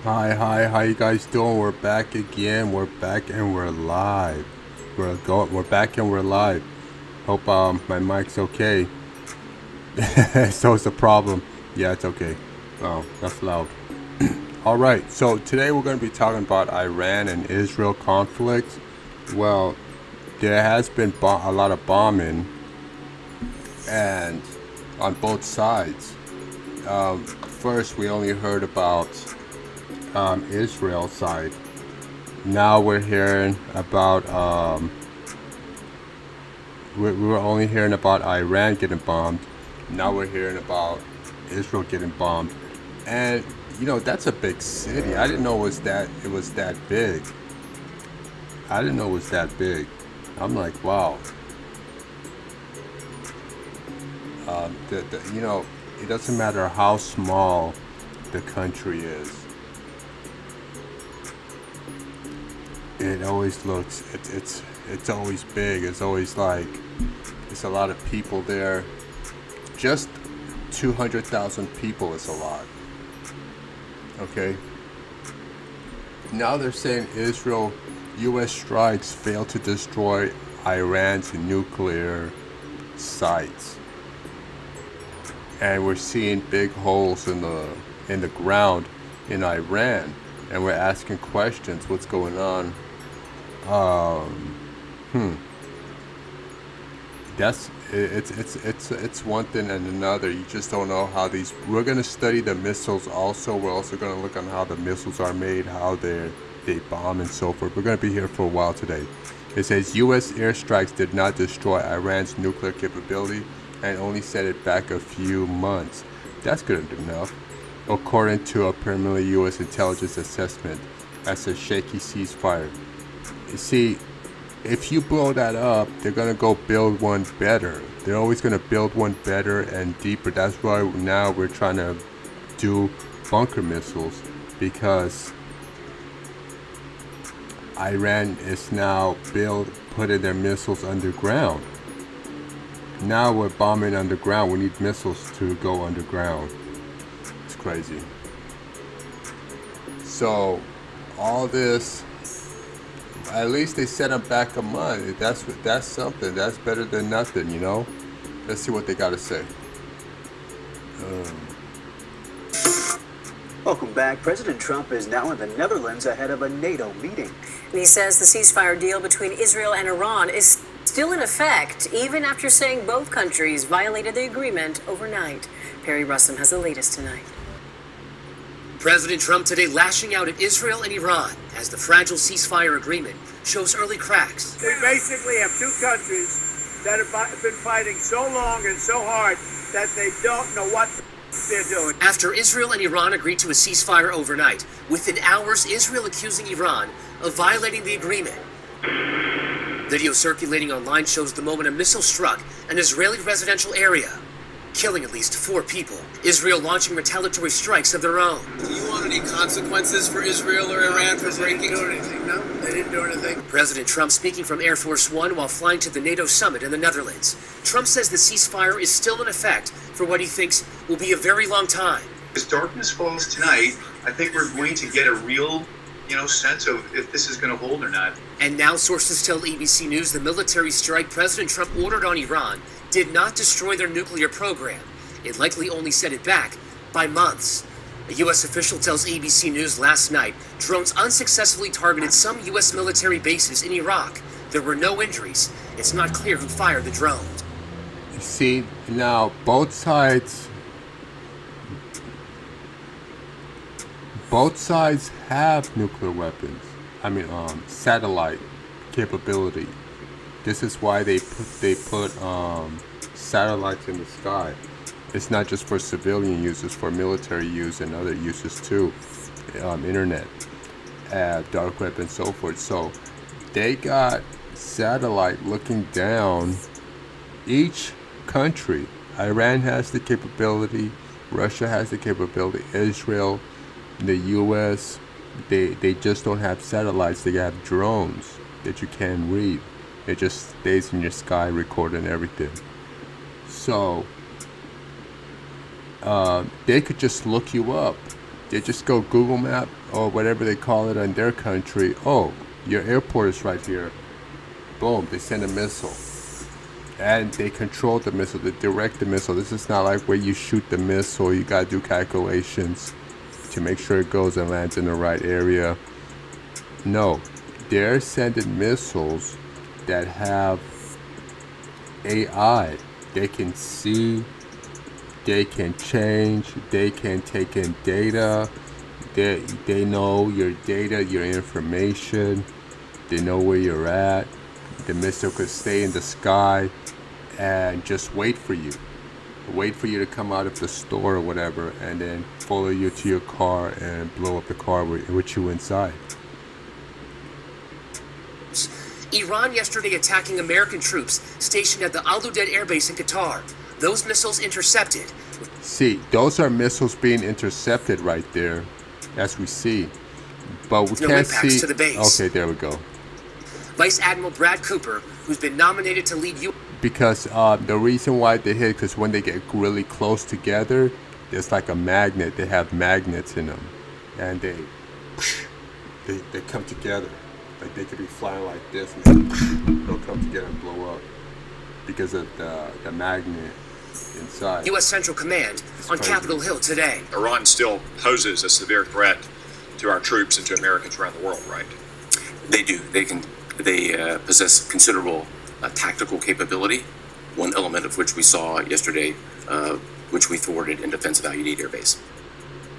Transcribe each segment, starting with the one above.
Hi, how you guys doing? We're back again. We're back and we're live. We're back and we're live. Hope my mic's okay. So it's a problem. Yeah, it's okay. Oh, that's loud. All right. So today we're going to be talking about Iran and Israel conflict. Well, there has been a lot of bombing and on both sides. First, we only heard about Israel side. Now we're hearing about we were only hearing about Iran getting bombed. Now we're hearing about Israel getting bombed, and that's a big city. I didn't know it was that big. I didn't know it was that big. I'm like, wow. It doesn't matter how small the country is. It always looks it's always big. It's always like there's a lot of people there. Just 200,000 people is a lot. Okay. Now they're saying U.S. strikes failed to destroy Iran's nuclear sites, and we're seeing big holes in the ground in Iran, and we're asking questions. What's going on? That's it's one thing and another. You just don't know how these. We're gonna study the missiles also. We're also gonna look on how the missiles are made, how they bomb and so forth. We're gonna be here for a while today. It says U.S. airstrikes did not destroy Iran's nuclear capability and only set it back a few months. That's good enough, according to a preliminary U.S. intelligence assessment as a shaky ceasefire. You see, if you blow that up, they're going to go build one better. They're always going to build one better and deeper. That's why now we're trying to do bunker missiles, because Iran is now putting their missiles underground. Now we're bombing underground. We need missiles to go underground. It's crazy. So all this, at least they set them back a month. That's something. That's better than nothing, Let's see what they got to say. Welcome back. President Trump is now in the Netherlands ahead of a NATO meeting. And he says the ceasefire deal between Israel and Iran is still in effect, even after saying both countries violated the agreement overnight. Perry Russum has the latest tonight. President Trump today lashing out at Israel and Iran as the fragile ceasefire agreement shows early cracks. We basically have two countries that have been fighting so long and so hard that they don't know what they're doing. After Israel and Iran agreed to a ceasefire overnight, within hours, Israel accusing Iran of violating the agreement. Video circulating online shows the moment a missile struck an Israeli residential area, killing at least 4 people. Israel launching retaliatory strikes of their own. Do you want any consequences for Israel or Iran for breaking? They didn't do anything. No, they didn't do anything. President Trump speaking from Air Force One while flying to the NATO summit in the Netherlands. Trump says the ceasefire is still in effect for what he thinks will be a very long time. As darkness falls tonight, I think we're going to get a real, sense of if this is going to hold or not. And now sources tell ABC News the military strike President Trump ordered on Iran did not destroy their nuclear program. It likely only set it back by months. A U.S. official tells ABC News last night drones unsuccessfully targeted some U.S. military bases in Iraq. There were no injuries. It's not clear who fired the drones. You see, now both sides have nuclear weapons. Satellite capability. This is why they put satellites in the sky. It's not just for civilian use; it's for military use and other uses too. Internet, dark web, and so forth. So they got satellite looking down each country. Iran has the capability. Russia has the capability. Israel, the U.S. They just don't have satellites. They have drones that you can't read. It just stays in your sky recording everything. So they could just look you up They just go Google Map or whatever they call it in their country. Oh, your airport is right here. Boom, they send a missile. And they control the missile, they direct the missile. This is not like where you shoot the missile. You gotta do calculations to make sure it goes and lands in the right area. No, they're sending missiles that have AI. They can see, they can change, they can take in data. They know your data, your information. They know where you're at. The missile could stay in the sky and just wait for you to come out of the store or whatever, and then follow you to your car and blow up the car with you inside. Iran yesterday attacking American troops stationed at the Al Udeid Air Base in Qatar. Those missiles intercepted. See, those are missiles being intercepted right there, as we see. But we can't see. To the base. Okay, there we go. Vice Admiral Brad Cooper, who's been nominated to lead U. Because the reason why they hit, because when they get really close together, there's like a magnet. They have magnets in them, and they come together. Like they could be flying like this, and they'll come together and blow up because of the magnet inside. U.S. Central Command on Capitol Hill today. Iran still poses a severe threat to our troops and to Americans around the world, right? They do. They possess considerable tactical capability. One element of which we saw yesterday, which we thwarted in defense of Al Udeid Air Base.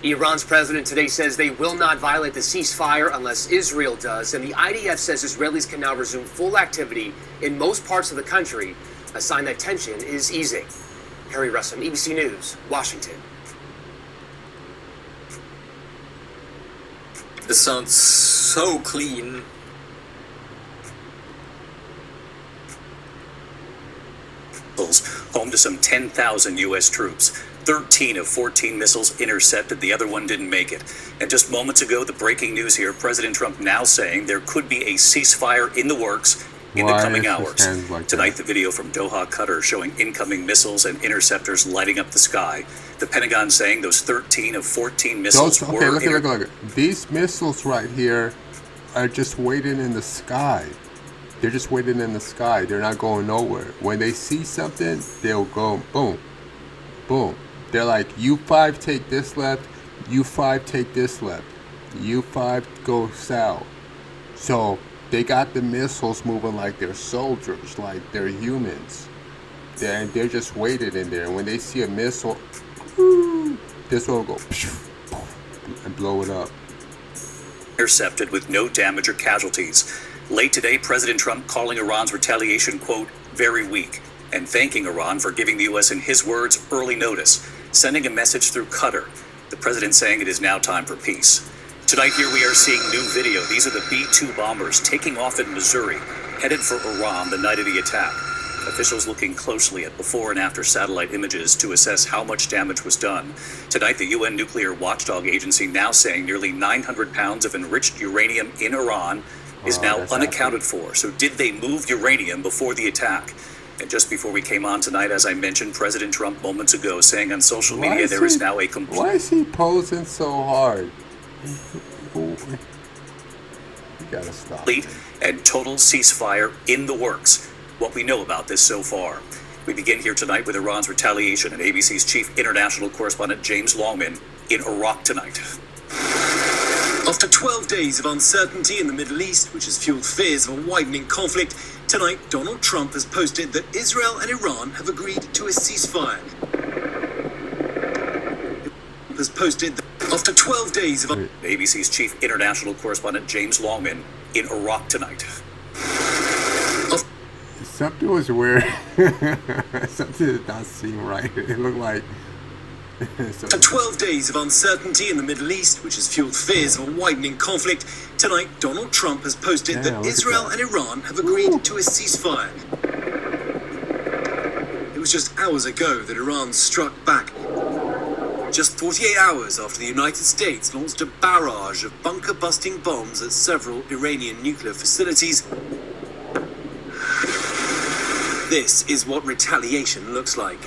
Iran's president today says they will not violate the ceasefire unless Israel does, and the IDF says Israelis can now resume full activity in most parts of the country, a sign that tension is easing. Harry Russell, ABC News, Washington. This sounds so clean. Home to some 10,000 U.S. troops. 13 of 14 missiles intercepted. The other one didn't make it. And just moments ago, the breaking news here, President Trump now saying there could be a ceasefire in the works in the coming hours. Tonight, the video from Doha, Qatar, showing incoming missiles and interceptors lighting up the sky. The Pentagon saying those 13 of 14 missiles were... Look. These missiles right here are just waiting in the sky. They're just waiting in the sky. They're not going nowhere. When they see something, they'll go boom, boom. They're like, U5 take this left, U5 take this left, U5 go south. So they got the missiles moving like they're soldiers, like they're humans. They're just waiting in there. When they see a missile, this one will go and blow it up. Intercepted with no damage or casualties. Late today, President Trump calling Iran's retaliation, quote, very weak, and thanking Iran for giving the U.S., in his words, early notice, sending a message through Qatar. The president saying it is now time for peace. Tonight here we are seeing new video. These are the B-2 bombers taking off in Missouri, headed for Iran the night of the attack. Officials looking closely at before and after satellite images to assess how much damage was done. Tonight, the UN nuclear watchdog agency now saying nearly 900 pounds of enriched uranium in Iran is now unaccounted for. So did they move uranium before the attack? And just before we came on tonight, as I mentioned, President Trump moments ago saying on social media there is now a complete... Why is he posing so hard? You gotta stop. And total ceasefire in the works. What we know about this so far. We begin here tonight with Iran's retaliation and ABC's chief international correspondent James Longman in Iraq tonight. After 12 days of uncertainty in the Middle East, which has fueled fears of a widening conflict, tonight Donald Trump has posted that Israel and Iran have agreed to a ceasefire. Has posted that after 12 days of... ABC's chief international correspondent James Longman in Iraq tonight. Something was weird. Something did not seem right. It looked like... After 12 days of uncertainty in the Middle East, which has fueled fears of a widening conflict, tonight Donald Trump has posted that Israel and Iran have agreed to a ceasefire. It was just hours ago that Iran struck back. Just 48 hours after the United States launched a barrage of bunker-busting bombs at several Iranian nuclear facilities. This is what retaliation looks like.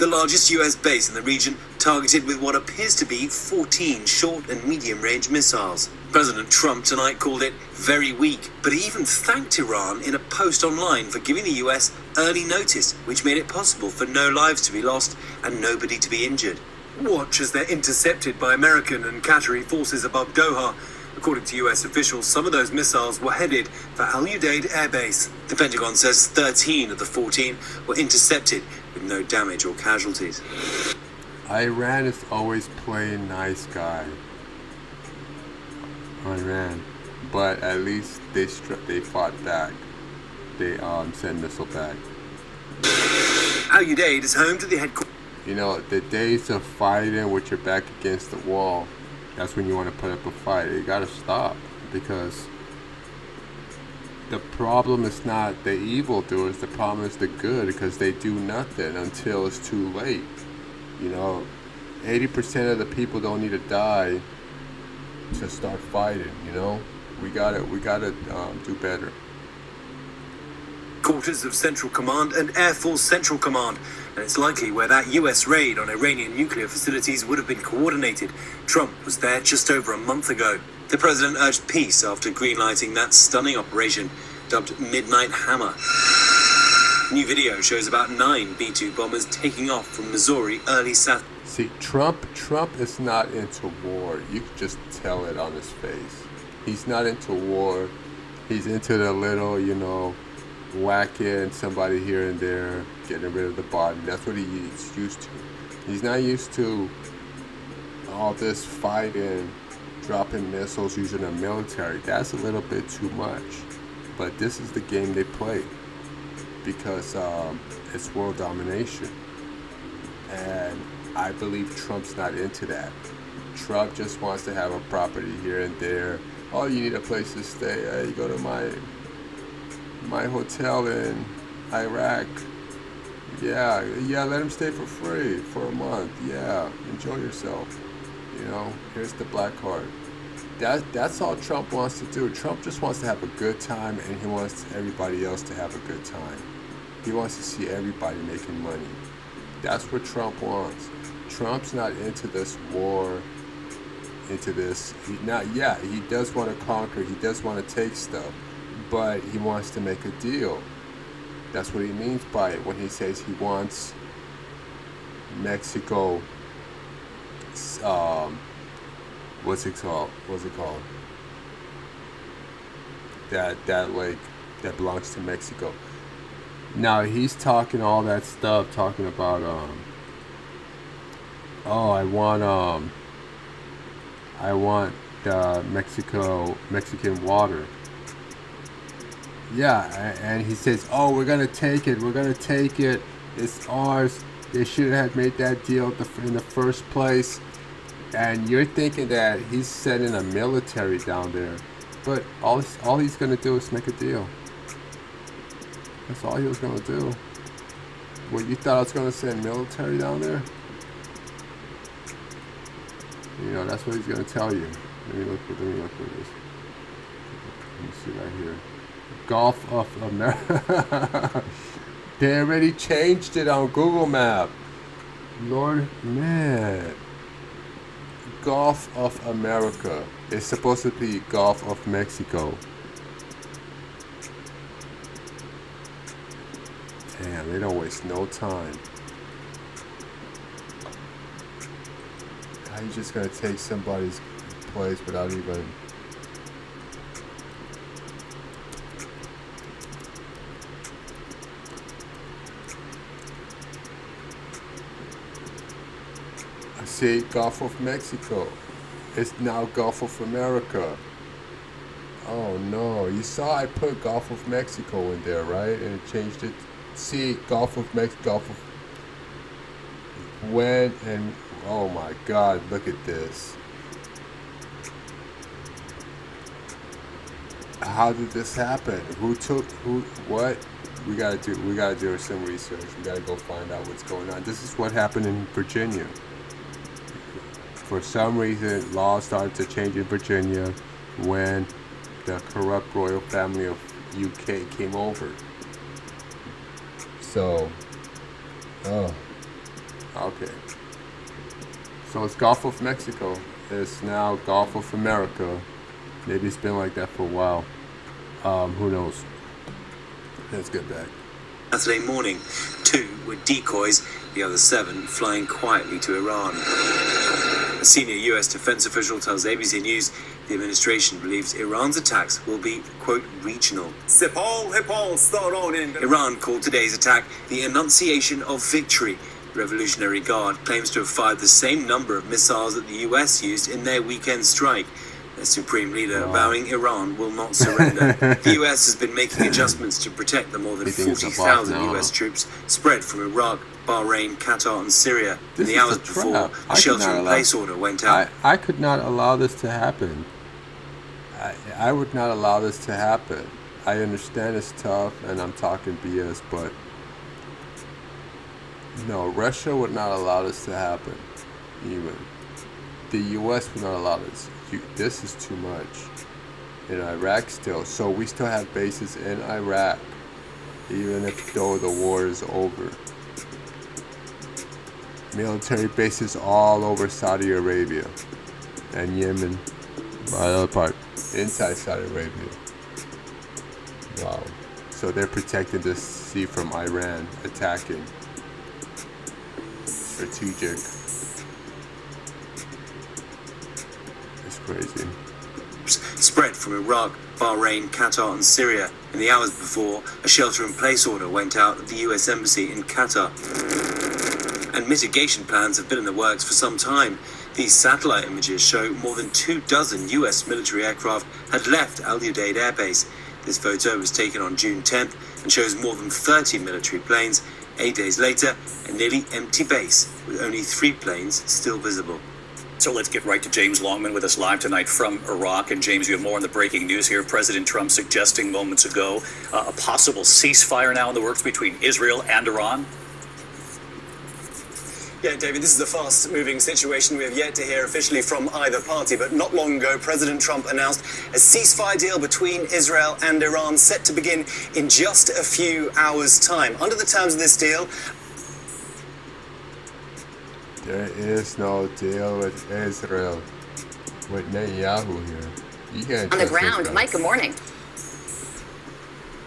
the largest US base in the region, targeted with what appears to be 14 short and medium-range missiles. President Trump tonight called it very weak, but he even thanked Iran in a post online for giving the US early notice, which made it possible for no lives to be lost and nobody to be injured. Watch as they're intercepted by American and Qatari forces above Doha. According to US officials, some of those missiles were headed for Al Udeid Air Base. The Pentagon says 13 of the 14 were intercepted with no damage or casualties. Iran is always playing nice guy. Iran, but at least they fought back. They sent missile back. Al Udeid is home to the headquarters. You know, the days of fighting with your back against the wall, that's when you want to put up a fight. You gotta stop, because the problem is not the evildoers, the problem is the good, because they do nothing until it's too late. You know, 80% of the people don't need to die to start fighting. You know, we gotta do better. Quarters of Central Command and Air Force Central Command, and it's likely where that US raid on Iranian nuclear facilities would have been coordinated. Trump was there just over a month ago. The president urged peace after greenlighting that stunning operation, dubbed Midnight Hammer. New video shows about 9 B-2 bombers taking off from Missouri early Saturday. See, Trump is not into war. You can just tell it on his face. He's not into war. He's into the little, you know, whacking somebody here and there, getting rid of the body. That's what he's used to. He's not used to all this fighting, dropping missiles, using the military. That's a little bit too much. But this is the game they play, because it's world domination. And I believe Trump's not into that. Trump just wants to have a property here and there. Oh, you need a place to stay. Hey, you go to my hotel in Iraq. Yeah, let him stay for free for a month. Yeah, enjoy yourself. You know, here's the black card. That's all Trump wants to do. Trump just wants to have a good time, and he wants everybody else to have a good time. He wants to see everybody making money. That's what Trump wants. Trump's not into this war, into this. He does want to conquer. He does want to take stuff. But he wants to make a deal. That's what he means by it when he says he wants Mexico. What's it called? That lake that belongs to Mexico. Now he's talking all that stuff, talking about I want Mexican water. Yeah, and he says, oh, we're going to take it, it's ours, they shouldn't have made that deal in the first place. And you're thinking that he's sending a military down there, but all he's going to do is make a deal. That's all he was going to do. What, you thought I was going to send military down there? You know, that's what he's going to tell you. Let me look for this. Let me see right here. Gulf of America. They already changed it on Google Map. Lord, man. Gulf of America. It's supposed to be Gulf of Mexico. Damn, they don't waste no time. How you just gonna take somebody's place without even... See, Gulf of Mexico. It's now Gulf of America. Oh no, you saw I put Gulf of Mexico in there, right? And it changed it. See, Gulf of Mexico, Gulf of... When and... Oh my God, look at this. How did this happen? What? We gotta do some research. We gotta go find out what's going on. This is what happened in Virginia. For some reason, laws started to change in Virginia when the corrupt royal family of UK came over. So, Okay. So it's Gulf of Mexico. It's now Gulf of America. Maybe it's been like that for a while. Who knows? Let's get back. Saturday morning, 2 were decoys, the other 7 flying quietly to Iran. A senior US defense official tells ABC News the administration believes Iran's attacks will be, quote, regional. Iran called today's attack the Annunciation of Victory. The Revolutionary Guard claims to have fired the same number of missiles that the US used in their weekend strike. Their supreme leader vowing Iran will not surrender. The US has been making adjustments to protect the more than 40,000 US troops spread from Iraq, Bahrain, Qatar and Syria. In the hours before, a shelter-in-place order went out. I could not allow this to happen. I would not allow this to happen. I understand it's tough and I'm talking BS, but no, Russia would not allow this to happen. Even the US would not allow this. This is too much. In Iraq still. So we still have bases in Iraq, even if though the war is over. Military bases all over Saudi Arabia and Yemen, by the other part, inside Saudi Arabia. Wow. So they're protecting the sea from Iran attacking. Strategic. It's crazy. Spread from Iraq, Bahrain, Qatar and Syria. In the hours before, a shelter-in-place order went out at the US Embassy in Qatar. And mitigation plans have been in the works for some time. These satellite images show more than 24 US military aircraft had left Al Udeid Air Base. This photo was taken on June 10th and shows more than 30 military planes. 8 days later, a nearly empty base with only 3 planes still visible. So let's get right to James Longman with us live tonight from Iraq. And James, you have more on the breaking news here. President Trump suggesting moments ago a possible ceasefire now in the works between Israel and Iran. Yeah, David, this is a fast-moving situation. We have yet to hear officially from either party, but not long ago, President Trump announced a ceasefire deal between Israel and Iran set to begin in just a few hours' time. Under the terms of this deal, there is no deal with Israel. With Netanyahu here. You can't on the ground. Mike, good morning.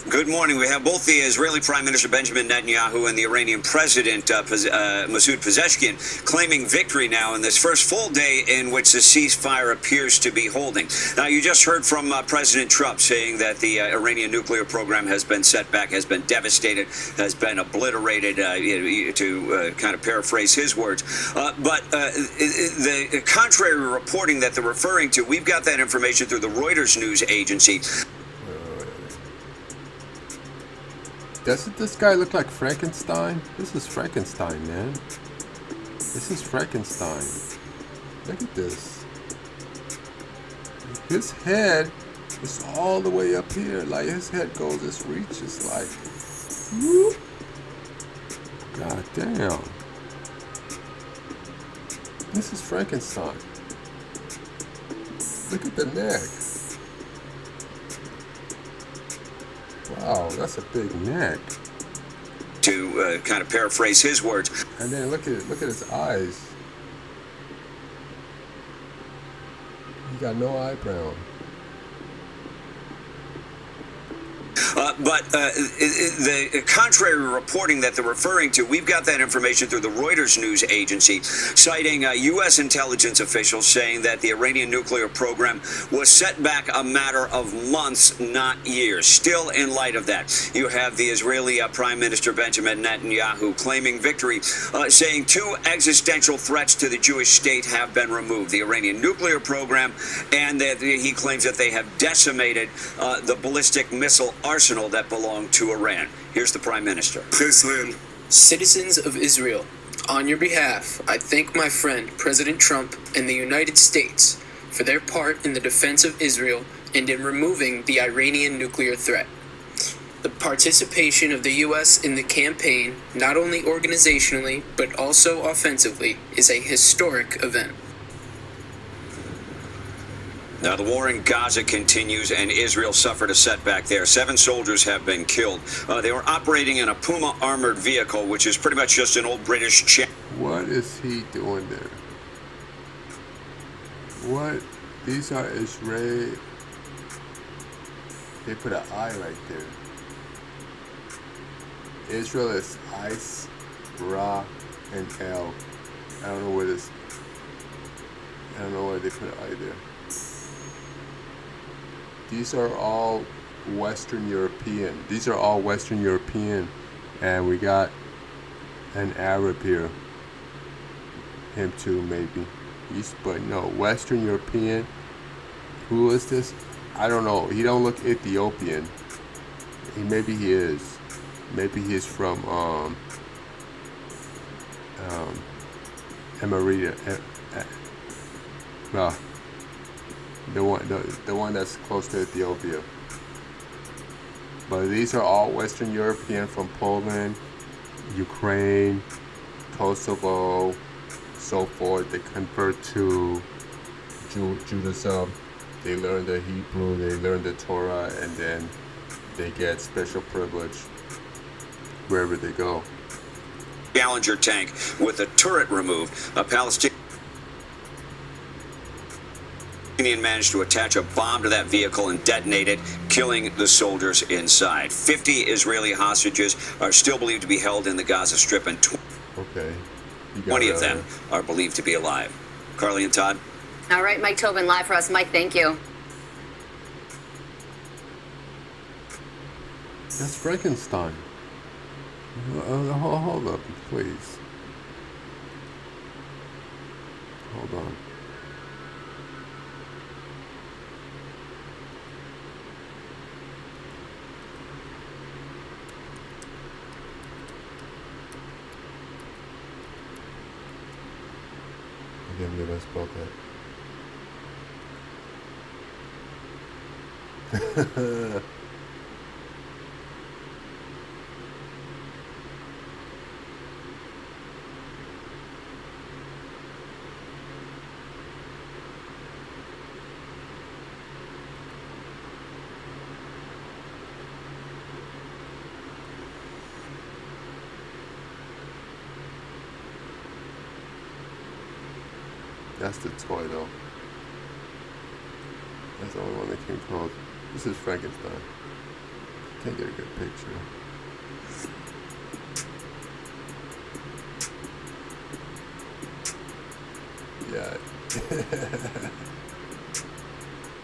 Good morning. We have both the Israeli Prime Minister Benjamin Netanyahu and the Iranian President Masoud Pezeshkian claiming victory now in this first full day in which the ceasefire appears to be holding. Now, you just heard from President Trump saying that the Iranian nuclear program has been set back, has been devastated, has been obliterated, to kind of paraphrase his words. But the contrary reporting that they're referring to, we've got that information through the Reuters news agency. Doesn't this guy look like Frankenstein? This is Frankenstein, man. This is Frankenstein. Look at this. His head is all the way up here. Like his head goes, this reaches like, whoop. God damn. This is Frankenstein. Look at the neck. Wow, that's a big neck. To kind of paraphrase his words. And then look at his eyes. He got no eyebrow. But the contrary reporting that they're referring to, we've got that information through the Reuters news agency, citing U.S. intelligence officials saying that the Iranian nuclear program was set back a matter of months, not years. Still, in light of that, you have the Israeli Prime Minister Benjamin Netanyahu claiming victory, saying 2 existential threats to the Jewish state have been removed: the Iranian nuclear program, and that he claims that they have decimated the ballistic missile arsenal that belonged to Iran. Here's the Prime Minister. Citizens of Israel, on your behalf, I thank my friend President Trump and the United States for their part in the defense of Israel and in removing the Iranian nuclear threat. The participation of the U.S. in the campaign, not only organizationally but also offensively, is a historic event. Now, the war in Gaza continues, and Israel suffered a setback there. 7 soldiers have been killed. They were operating in a Puma armored vehicle, which is pretty much just an old British What is he doing there? What? These are Israel. They put an I right there. Israel is Ice, Ra, and L. I don't know what this. I don't know why they put an I there. These are all Western European. These are all Western European, and we got an Arab here. Him too, maybe. But no, Western European. Who is this? I don't know. He don't look Ethiopian. Maybe he is. Maybe he's from Emirata. No, the one that's close to Ethiopia. But these are all Western European from Poland, Ukraine, Kosovo, so forth. They convert to Judaism. They learn the Hebrew, they learn the Torah, and then they get special privilege wherever they go. Challenger tank with a turret removed. A Palestinian managed to attach a bomb to that vehicle and detonate it, killing the soldiers inside. 50 Israeli hostages are still believed to be held in the Gaza Strip, and 20 of them are believed to be alive. Carly and Todd? All right, Mike Tobin live for us. Mike, thank you. That's Frankenstein. Hold up, please. Hold on. I can't believe I spelled that. That's the toy, though. That's the only one that came close. This is Frankenstein. Can't get a good picture. Yeah.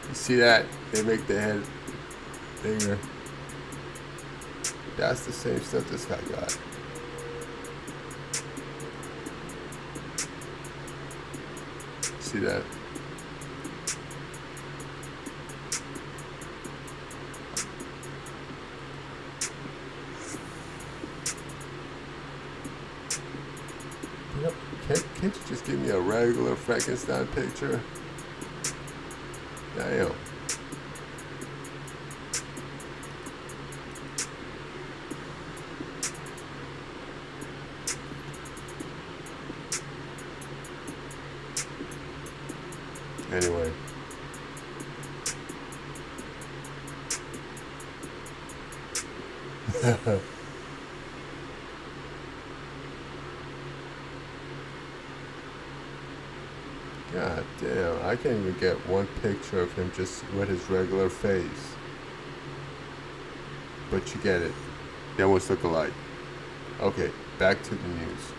You see that? They make the head bigger. That's the same stuff this guy got. See that? Yep. Can't you just give me a regular Frankenstein picture? Damn. Anyway. God damn, I can't even get one picture of him just with his regular face. But you get it. They almost look alike. Okay, back to the news.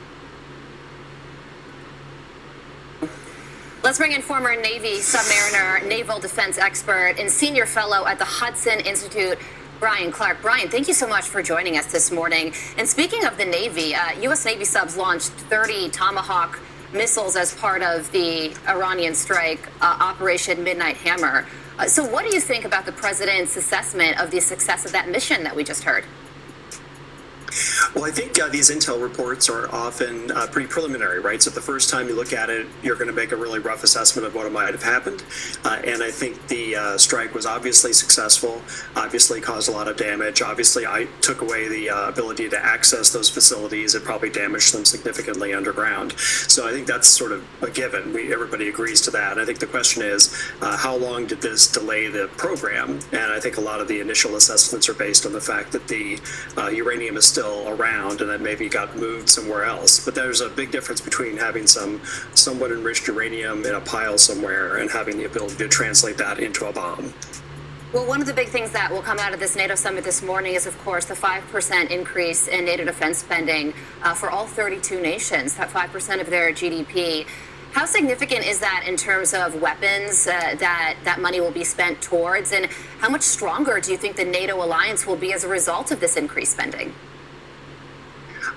Let's bring in former Navy submariner, naval defense expert, and senior fellow at the Hudson Institute, Brian Clark. Brian, thank you so much for joining us this morning. And speaking of the Navy, U.S. Navy subs launched 30 Tomahawk missiles as part of the Iranian strike, Operation Midnight Hammer. So what do you think about the president's assessment of the success of that mission that we just heard? Well, I think these intel reports are often pretty preliminary, right? So the first time you look at it, you're going to make a really rough assessment of what might have happened. And I think the strike was obviously successful, obviously caused a lot of damage. Obviously, I took away the ability to access those facilities. It probably damaged them significantly underground. So I think that's sort of a given. Everybody agrees to that. I think the question is, how long did this delay the program? And I think a lot of the initial assessments are based on the fact that the uranium is still around and then maybe got moved somewhere else. But there's a big difference between having some somewhat enriched uranium in a pile somewhere and having the ability to translate that into a bomb. Well, one of the big things that will come out of this NATO summit this morning is, of course, the 5% increase in NATO defense spending for all 32 nations, that 5% of their GDP. How significant is that in terms of weapons that money will be spent towards? And how much stronger do you think the NATO alliance will be as a result of this increased spending?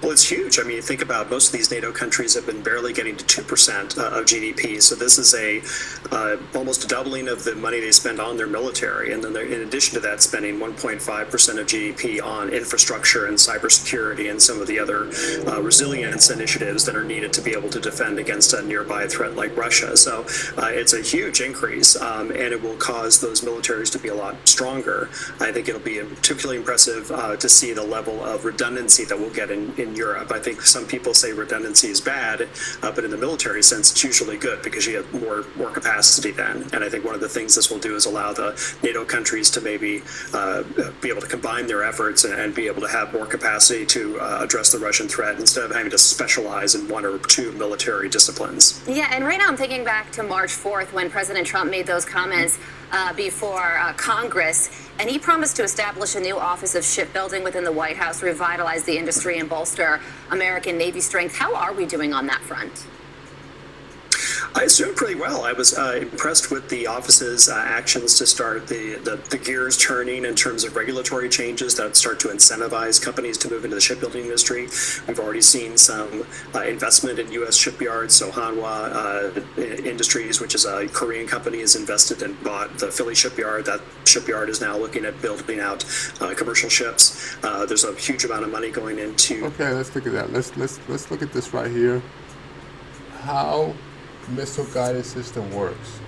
Well, it's huge. I mean, you think about most of these NATO countries have been barely getting to 2% of GDP. So this is almost a doubling of the money they spend on their military. And then in addition to that, spending 1.5% of GDP on infrastructure and cybersecurity and some of the other resilience initiatives that are needed to be able to defend against a nearby threat like Russia. So it's a huge increase, and it will cause those militaries to be a lot stronger. I think it'll be particularly impressive to see the level of redundancy that we'll get in Europe. I think some people say redundancy is bad, but in the military sense, it's usually good because you have more capacity then. And I think one of the things this will do is allow the NATO countries to maybe be able to combine their efforts and be able to have more capacity to address the Russian threat instead of having to specialize in one or two military disciplines. Yeah, and right now I'm thinking back to March 4th when President Trump made those comments before Congress, and he promised to establish a new Office of Shipbuilding within the White House, revitalize the industry and bolster American Navy strength. How are we doing on that front? It's doing pretty well. I was impressed with the office's actions to start the gears turning in terms of regulatory changes that start to incentivize companies to move into the shipbuilding industry. We've already seen some investment in U.S. shipyards. So Hanwha Industries, which is a Korean company, has invested and bought the Philly shipyard. That shipyard is now looking at building out commercial ships. There's a huge amount of money going into. Okay, let's look at that. Let's look at this right here. How missile guided system works.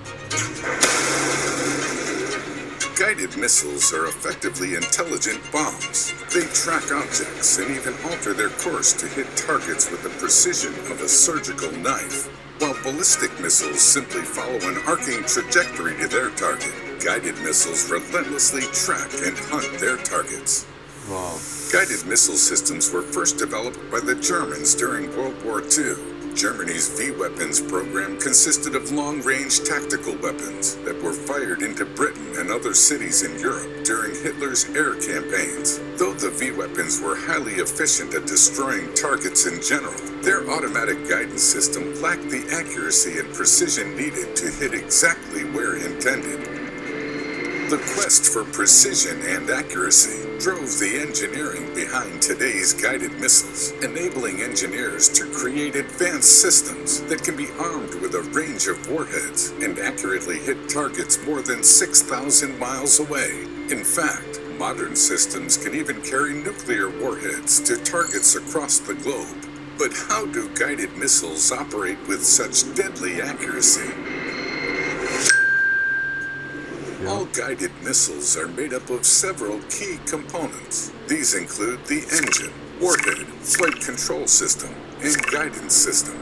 Guided missiles are effectively intelligent bombs. They track objects and even alter their course to hit targets with the precision of a surgical knife. While ballistic missiles simply follow an arcing trajectory to their target, guided missiles relentlessly track and hunt their targets. Wow. Guided missile systems were first developed by the Germans during World War II. Germany's V-weapons program consisted of long-range tactical weapons that were fired into Britain and other cities in Europe during Hitler's air campaigns. Though the V-weapons were highly efficient at destroying targets in general, their automatic guidance system lacked the accuracy and precision needed to hit exactly where intended. The quest for precision and accuracy drove the engineering behind today's guided missiles, enabling engineers to create advanced systems that can be armed with a range of warheads and accurately hit targets more than 6,000 miles away. In fact, modern systems can even carry nuclear warheads to targets across the globe. But how do guided missiles operate with such deadly accuracy? All guided missiles are made up of several key components. These include the engine, warhead, flight control system, and guidance system.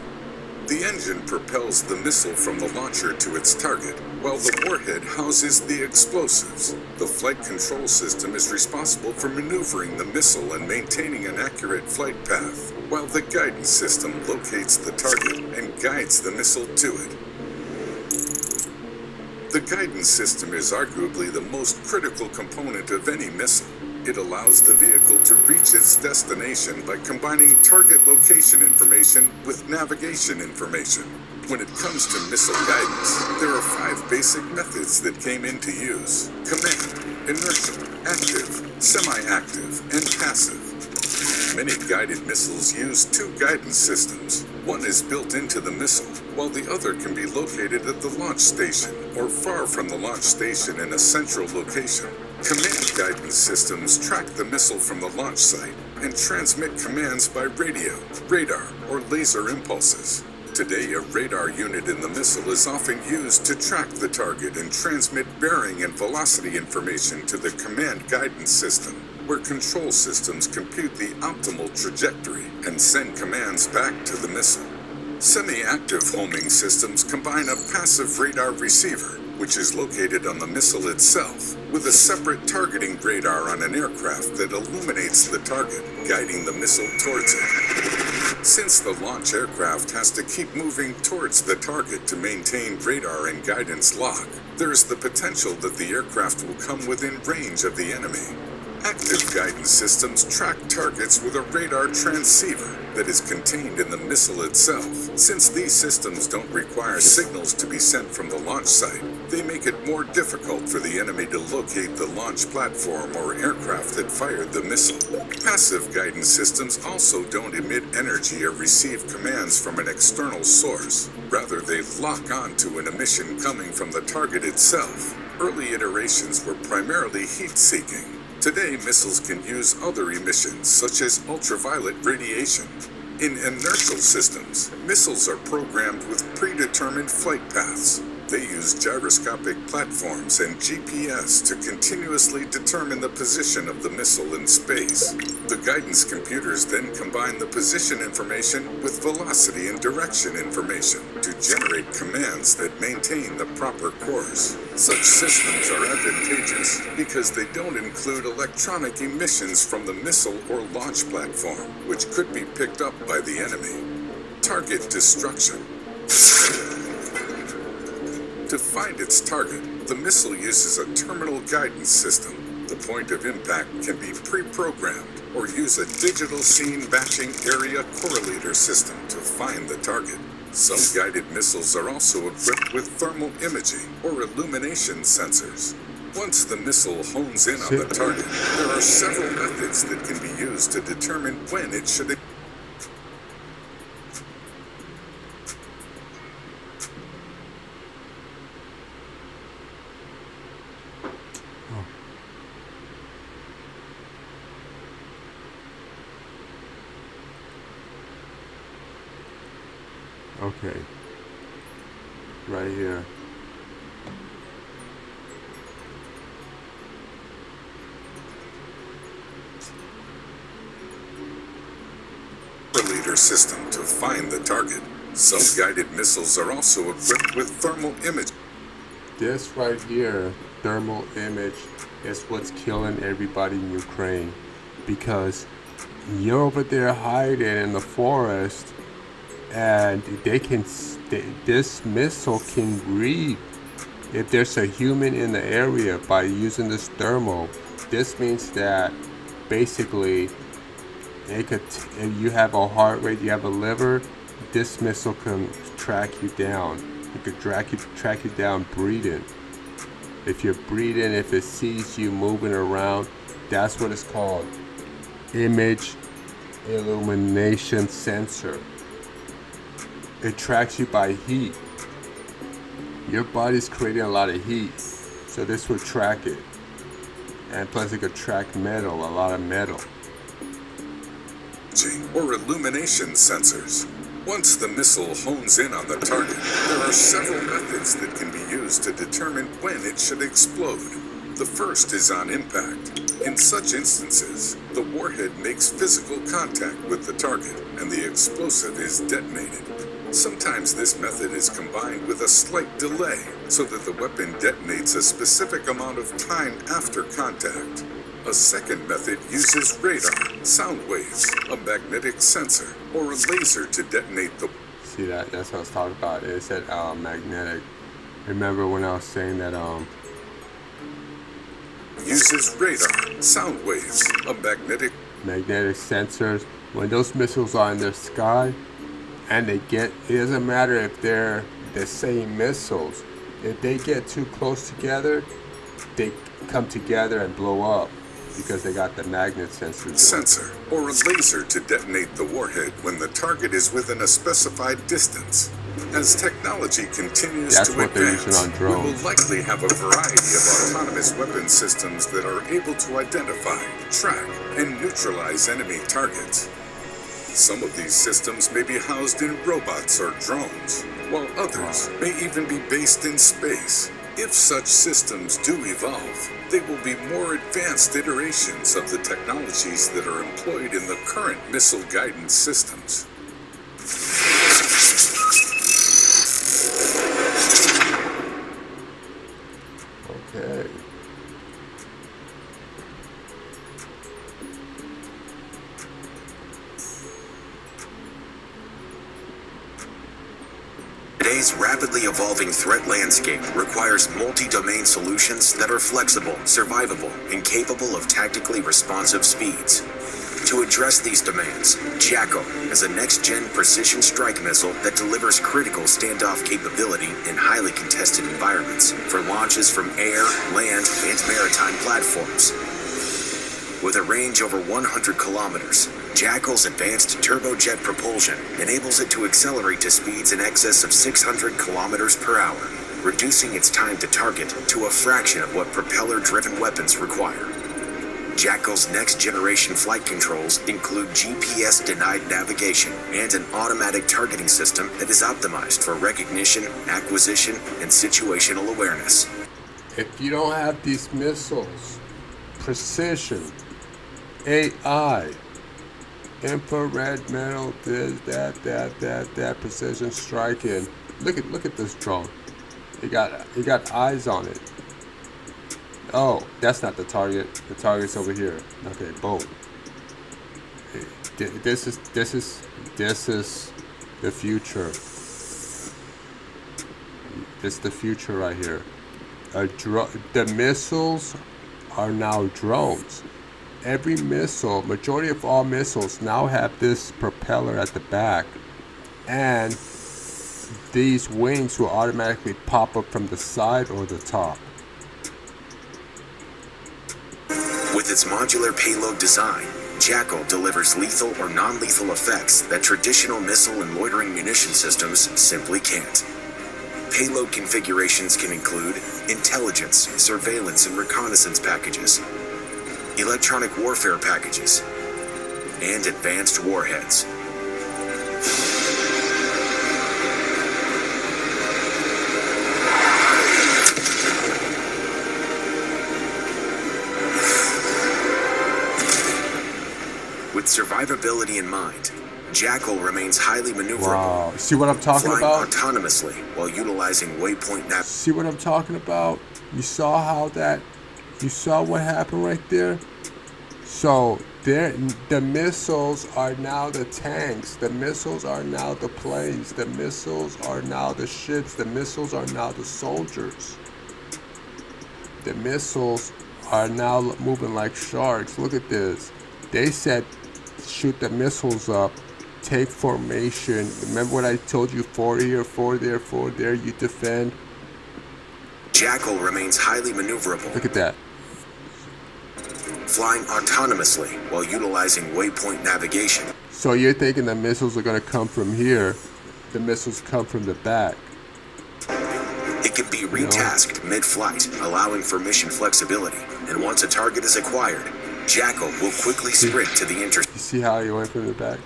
The engine propels the missile from the launcher to its target, while the warhead houses the explosives. The flight control system is responsible for maneuvering the missile and maintaining an accurate flight path, while the guidance system locates the target and guides the missile to it. The guidance system is arguably the most critical component of any missile. It allows the vehicle to reach its destination by combining target location information with navigation information. When it comes to missile guidance, there are 5 basic methods that came into use: command, inertial, active, semi-active, and passive. Many guided missiles use 2 guidance systems. One is built into the missile, while the other can be located at the launch station or far from the launch station in a central location. Command guidance systems track the missile from the launch site and transmit commands by radio, radar, or laser impulses. Today, a radar unit in the missile is often used to track the target and transmit bearing and velocity information to the command guidance system, where control systems compute the optimal trajectory and send commands back to the missile. Semi-active homing systems combine a passive radar receiver which is located on the missile itself, with a separate targeting radar on an aircraft that illuminates the target, guiding the missile towards it. Since the launch aircraft has to keep moving towards the target to maintain radar and guidance lock, there's the potential that the aircraft will come within range of the enemy. Active guidance systems track targets with a radar transceiver that is contained in the missile itself. Since these systems don't require signals to be sent from the launch site, they make it more difficult for the enemy to locate the launch platform or aircraft that fired the missile. Passive guidance systems also don't emit energy or receive commands from an external source. Rather, they lock onto an emission coming from the target itself. Early iterations were primarily heat-seeking. Today, missiles can use other emissions, such as ultraviolet radiation. In inertial systems, missiles are programmed with predetermined flight paths. They use gyroscopic platforms and GPS to continuously determine the position of the missile in space. The guidance computers then combine the position information with velocity and direction information to generate commands that maintain the proper course. Such systems are advantageous because they don't include electronic emissions from the missile or launch platform, which could be picked up by the enemy. Target destruction. To find its target, the missile uses a terminal guidance system. The point of impact can be pre-programmed or use a digital scene matching area correlator system to find the target. Some guided missiles are also equipped with thermal imaging or illumination sensors. Once the missile hones in on the target, there are several methods that can be used to determine when it should. Okay, right here. Correlator system to find the target. Some guided missiles are also equipped with thermal image. This right here, thermal image, is what's killing everybody in Ukraine, because you're over there hiding in the forest. And this missile can read if there's a human in the area by using this thermal. This means that basically if you have a heart rate, you have a liver, this missile can track you down. It could track you down breathing. If you're breathing, if it sees you moving around, that's what it's called. Image illumination sensor. It tracks you by heat. Your body's creating a lot of heat, so this will track it. And plus it could track metal, a lot of metal. Or illumination sensors. Once the missile hones in on the target, there are several methods that can be used to determine when it should explode. The first is on impact. In such instances, the warhead makes physical contact with the target, and the explosive is detonated. Sometimes this method is combined with a slight delay, so that the weapon detonates a specific amount of time after contact. A second method uses radar, sound waves, a magnetic sensor, or a laser to detonate the... See that? That's what I was talking about. It said magnetic. Remember when I was saying that uses radar, sound waves, a magnetic sensors. When those missiles are in the sky, and it doesn't matter if they're the same missiles. If they get too close together, they come together and blow up because they got the magnet sensor. Or a laser to detonate the warhead when the target is within a specified distance. As technology continues to advance, we will likely have a variety of autonomous weapon systems that are able to identify, track, and neutralize enemy targets. Some of these systems may be housed in robots or drones, while others may even be based in space. If such systems do evolve, they will be more advanced iterations of the technologies that are employed in the current missile guidance systems. Today's rapidly evolving threat landscape requires multi-domain solutions that are flexible, survivable, and capable of tactically responsive speeds. To address these demands, Jackal is a next-gen precision strike missile that delivers critical standoff capability in highly contested environments for launches from air, land, and maritime platforms. With a range over 100 kilometers, Jackal's advanced turbojet propulsion enables it to accelerate to speeds in excess of 600 kilometers per hour, reducing its time to target to a fraction of what propeller-driven weapons require. Jackal's next-generation flight controls include GPS-denied navigation and an automatic targeting system that is optimized for recognition, acquisition, and situational awareness. If you don't have these missiles, precision, AI, infrared metal, this, that, precision striking. Look at this drone. It got eyes on it. Oh, that's not the target. The target's over here. Okay, boom. This is the future. It's the future right here. The missiles are now drones. Every missile, majority of all missiles now have this propeller at the back, and these wings will automatically pop up from the side or the top. With its modular payload design, Jackal delivers lethal or non-lethal effects that traditional missile and loitering munition systems simply can't. Payload configurations can include intelligence, surveillance, and reconnaissance packages, electronic warfare packages, and advanced warheads. With survivability in mind, Jackal remains highly maneuverable. Wow. See what I'm talking about? Flying autonomously while utilizing waypoint navigation. See what I'm talking about? You saw what happened right there? So the missiles are now the tanks. The missiles are now the planes. The missiles are now the ships. The missiles are now the soldiers. The missiles are now moving like sharks. Look at this. They said shoot the missiles up, take formation. Remember what I told you? 4 here, 4 there, 4 there. You defend. Jackal remains highly maneuverable. Look at that. Flying autonomously while utilizing waypoint navigation. So you're thinking the missiles are going to come from here. The missiles come from the back. It can be retasked mid-flight, allowing for mission flexibility. And once a target is acquired, Jackal will quickly sprint to the intercept. You see how he went from the back?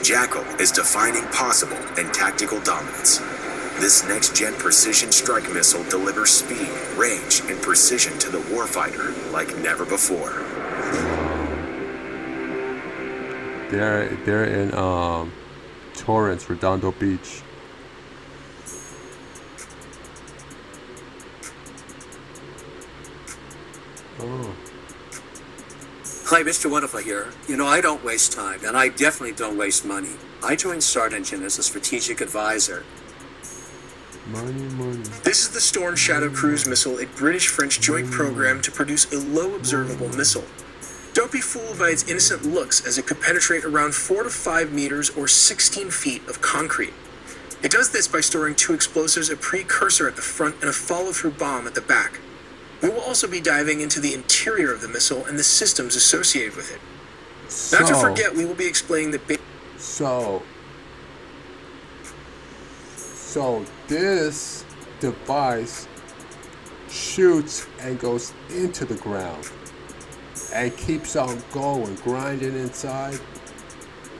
Jackal is defining possible and tactical dominance. This next-gen precision strike missile delivers speed, range, and precision to the warfighter like never before. They're in Torrance, Redondo Beach. Oh. Hi, Mr. Wonderful here. You know, I don't waste time, and I definitely don't waste money. I joined Start Engine as a strategic advisor. Money. This is the Storm Shadow Cruise missile, a British-French joint program to produce a low-observable missile. Don't be fooled by its innocent looks, as it could penetrate around 4 to 5 meters or 16 feet of concrete. It does this by storing 2 explosives, a precursor at the front, and a follow-through bomb at the back. We will also be diving into the interior of the missile and the systems associated with it. Not to forget, we will be explaining the So this device shoots and goes into the ground and keeps on going, grinding inside,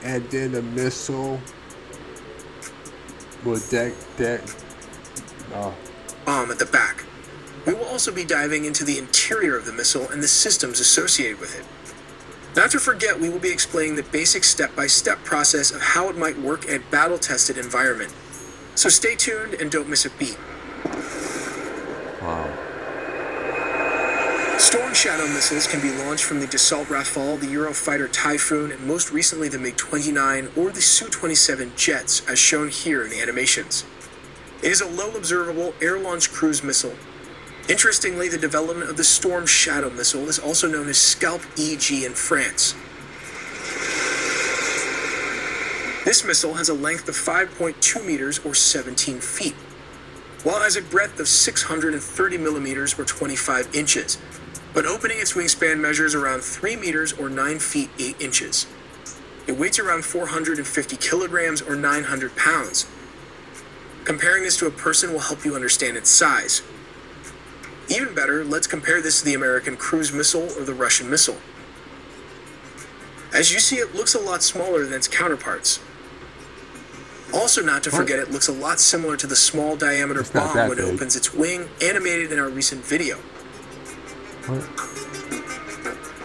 and then the missile will bomb at the back. We will also be diving into the interior of the missile and the systems associated with it. Not to forget, we will be explaining the basic step-by-step process of how it might work in a battle-tested environment. So stay tuned and don't miss a beat. Wow. Storm Shadow missiles can be launched from the Dassault Rafale, the Eurofighter Typhoon, and most recently the MiG-29 or the Su-27 jets, as shown here in the animations. It is a low-observable air-launched cruise missile. Interestingly, the development of the Storm Shadow missile is also known as Scalp EG in France. This missile has a length of 5.2 meters or 17 feet, while it has a breadth of 630 millimeters or 25 inches, but opening its wingspan measures around 3 meters or 9 feet 8 inches. It weighs around 450 kilograms or 900 pounds. Comparing this to a person will help you understand its size. Even better, let's compare this to the American cruise missile or the Russian missile. As you see, it looks a lot smaller than its counterparts. Also, not to forget, it looks a lot similar to the small diameter bomb when it opens its wing, animated in our recent video.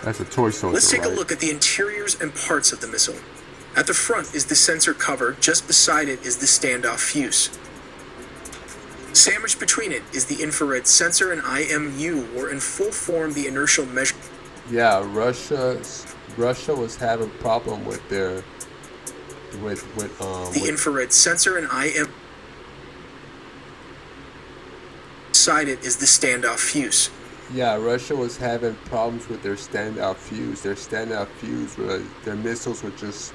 That's a toy soldier. Let's take a look at the interiors and parts of the missile. At the front is the sensor cover, just beside it is the standoff fuse. Sandwiched between it is the infrared sensor and IMU, or in full form the inertial measure. Yeah, Russia was having a problem with their the infrared sensor and IM. Beside it is the standoff fuse. Yeah, Russia was having problems with their standoff fuse. Their standoff fuse was their missiles were just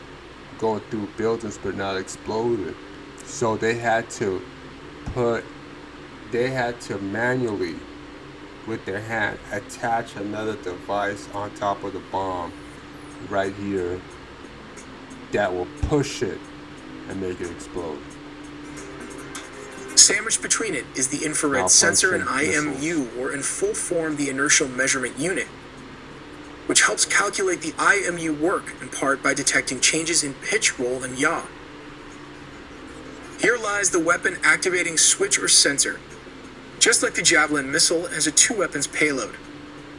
going through buildings but not exploding. So they had to manually, with their hand, attach another device on top of the bomb right here that will push it and make it explode. Sandwiched between it is the infrared sensor and IMU, or in full form the inertial measurement unit, which helps calculate the IMU work in part by detecting changes in pitch, roll, and yaw. Here lies the weapon activating switch or sensor. Just like the Javelin missile, it has a 2-weapons payload.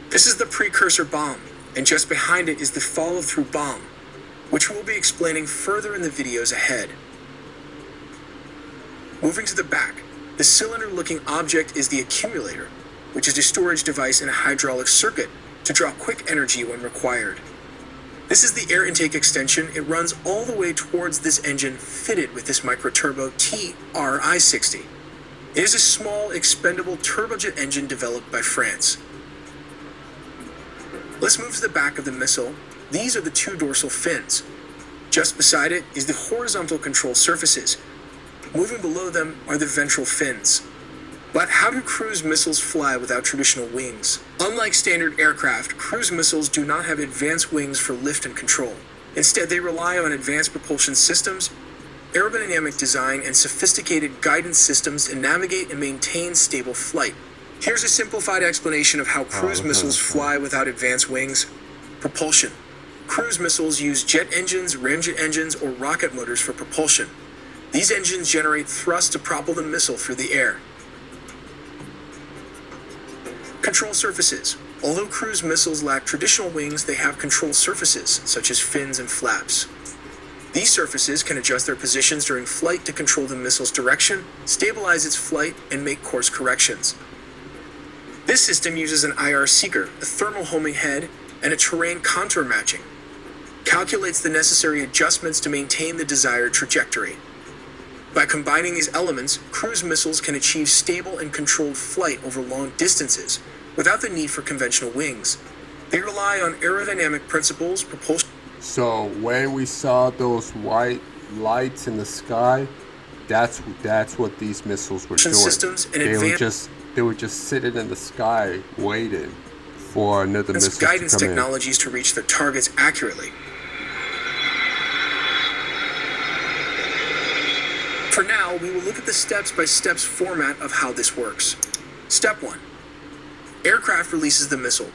This is the precursor bomb, and just behind it is the follow-through bomb, which we'll be explaining further in the videos ahead. Moving to the back, the cylinder-looking object is the accumulator, which is a storage device in a hydraulic circuit to draw quick energy when required. This is the air intake extension. It runs all the way towards this engine fitted with this microturbo TRI-60. It is a small, expendable turbojet engine developed by France. Let's move to the back of the missile. These are the 2 dorsal fins. Just beside it is the horizontal control surfaces. Moving below them are the ventral fins. But how do cruise missiles fly without traditional wings? Unlike standard aircraft, cruise missiles do not have advanced wings for lift and control. Instead, they rely on advanced propulsion systems, aerodynamic design, and sophisticated guidance systems to navigate and maintain stable flight. Here's a simplified explanation of how cruise missiles fly without advanced wings. Propulsion. Cruise missiles use jet engines, ramjet engines, or rocket motors for propulsion. These engines generate thrust to propel the missile through the air. Control surfaces. Although cruise missiles lack traditional wings, they have control surfaces, such as fins and flaps. These surfaces can adjust their positions during flight to control the missile's direction, stabilize its flight, and make course corrections. This system uses an IR seeker, a thermal homing head, and a terrain contour matching. Calculates the necessary adjustments to maintain the desired trajectory. By combining these elements, cruise missiles can achieve stable and controlled flight over long distances without the need for conventional wings. They rely on aerodynamic principles, propulsion. So when we saw those white lights in the sky, that's what these missiles were doing. Systems and they were just sitting in the sky waiting for another missile to guidance come technologies to reach their targets accurately. For now, we will look at the steps-by-steps format of how this works. Step 1. Aircraft releases the missile.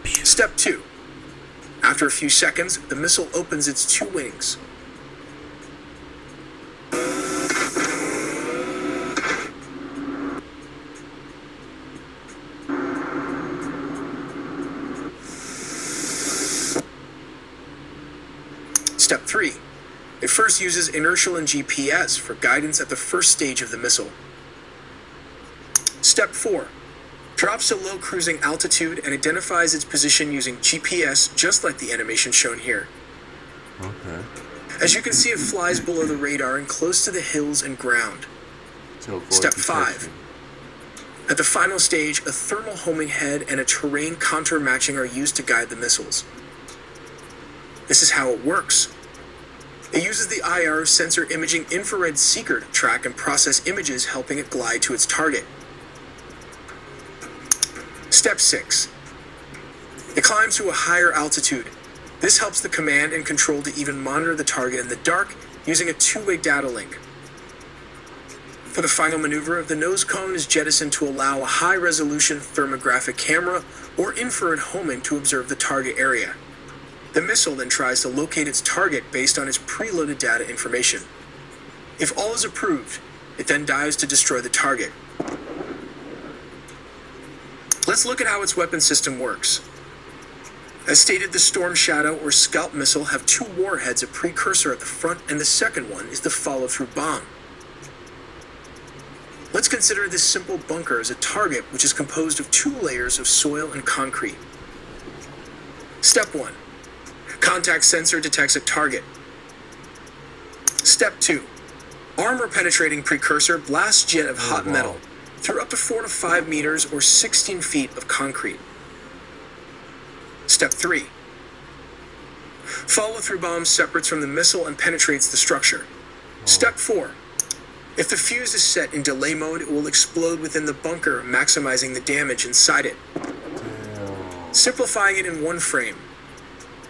Step 2. After a few seconds, the missile opens its 2 wings. Step 3. It first uses inertial and GPS for guidance at the first stage of the missile. Step 4. drops to low cruising altitude and identifies its position using GPS, just like the animation shown here. Okay. As you can see, it flies below the radar and close to the hills and ground. Step 5. At the final stage, a thermal homing head and a terrain contour matching are used to guide the missiles. This is how it works. It uses the IR sensor imaging infrared seeker to track and process images, helping it glide to its target. Step 6. It climbs to a higher altitude. This helps the command and control to even monitor the target in the dark using a two-way data link. For the final maneuver, the nose cone is jettisoned to allow a high-resolution thermographic camera or infrared homing to observe the target area. The missile then tries to locate its target based on its preloaded data information. If all is approved, it then dives to destroy the target. Let's look at how its weapon system works. As stated, the Storm Shadow or Scalp missile have two warheads, a precursor at the front, and the second one is the follow-through bomb. Let's consider this simple bunker as a target, which is composed of two layers of soil and concrete. Step 1. Contact sensor detects a target. Step 2. Armor-penetrating precursor blasts jet of hot metal through up to 4 to 5 meters or 16 feet of concrete. Step 3. Follow-through bomb separates from the missile and penetrates the structure. Step 4. If the fuse is set in delay mode, it will explode within the bunker, maximizing the damage inside it. Simplifying it in one frame.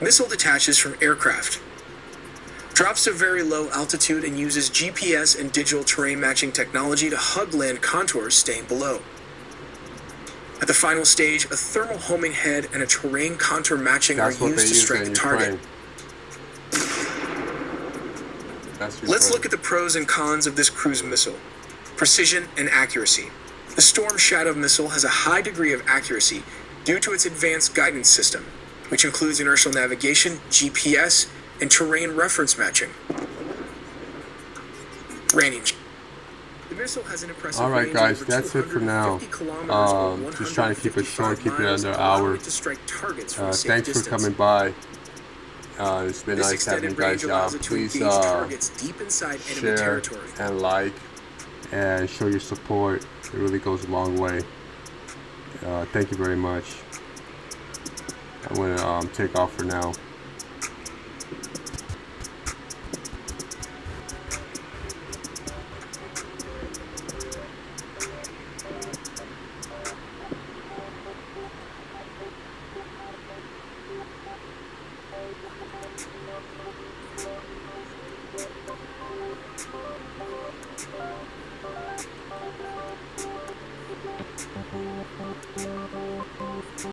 Missile detaches from aircraft. Drops to very low altitude and uses GPS and digital terrain matching technology to hug land contours staying below. At the final stage, a thermal homing head and a terrain contour matching are used to strike the target. Let's look at the pros and cons of this cruise missile. Precision and accuracy. The Storm Shadow missile has a high degree of accuracy due to its advanced guidance system, which includes inertial navigation, GPS, and terrain reference matching. Range. The missile has an impressive range. Alright guys, that's it for now. Just trying to keep it short, keep it under an hour. Thanks for coming by. It's been nice having you guys out. Please share and like and show your support. It really goes a long way. Thank you very much. I'm gonna take off for now.